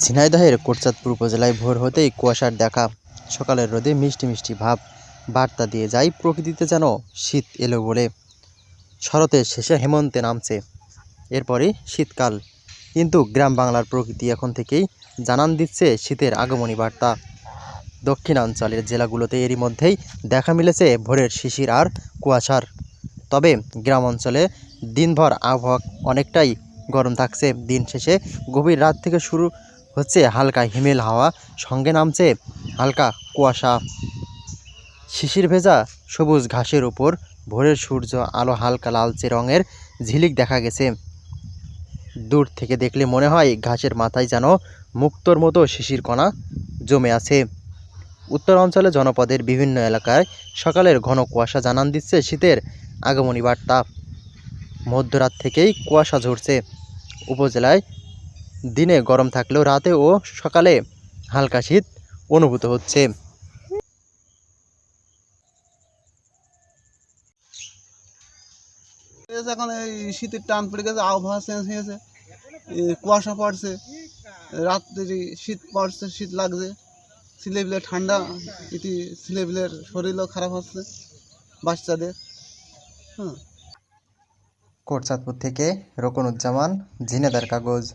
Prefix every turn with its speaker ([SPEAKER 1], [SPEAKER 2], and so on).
[SPEAKER 1] ঝিনাইদহের কোটচাঁদপুর উপজেলায় ভোর হতেই কুয়াশার দেখা, সকালের রোদে মিষ্টি মিষ্টি ভাব বার্তা দিয়ে যায় প্রকৃতিতে যেন শীত এলো বলে। শরতের শেষে হেমন্তে নামছে, এরপরই শীতকাল, কিন্তু গ্রাম বাংলার প্রকৃতি এখন থেকেই জানান দিচ্ছে শীতের আগমনী বার্তা। দক্ষিণাঞ্চলের জেলাগুলোতে এরই মধ্যেই দেখা মিলেছে ভোরের শিশির আর কুয়াশার। তবে গ্রাম অঞ্চলে দিনভর আবহাওয়া অনেকটাই গরম থাকছে। দিন শেষে গভীর রাত থেকে শুরু হচ্ছে হালকা হিমেল হাওয়া, সঙ্গে নামছে হালকা কুয়াশা। শিশির ভেজা সবুজ ঘাসের উপর ভোরের সূর্য আলো হালকা লালচে রঙের ঝিলিক দেখা গেছে। দূর থেকে দেখলে মনে হয় ঘাসের মাথায় যেন মুক্তোর মতো শিশির কণা জমে আছে। উত্তর অঞ্চলে জনপদের বিভিন্ন এলাকায় সকালের ঘন কুয়াশা জানান দিচ্ছে শীতের আগমনী বার্তা। মধ্যরাত থেকেই কুয়াশা ঝরছে। উপজেলায় দিনে গরম থাকলেও রাতে ও সকালে হালকা শীত অনুভূত হচ্ছে।
[SPEAKER 2] এখন এই শীতের টান পড়ে গেছে, আবহাওয়া চেঞ্জ হয়েছে, কুয়াশা পড়ছে, রাত্রি শীত পড়ছে, শীত লাগছে, ছেলেপিলে ঠান্ডা, এটি ছেলেপিলের শরীরও খারাপ হচ্ছে বাচ্চাদের।
[SPEAKER 1] কোটচাঁদপুর থেকে রকনুজ্জামান, ঝিনাইদহের কাগজ।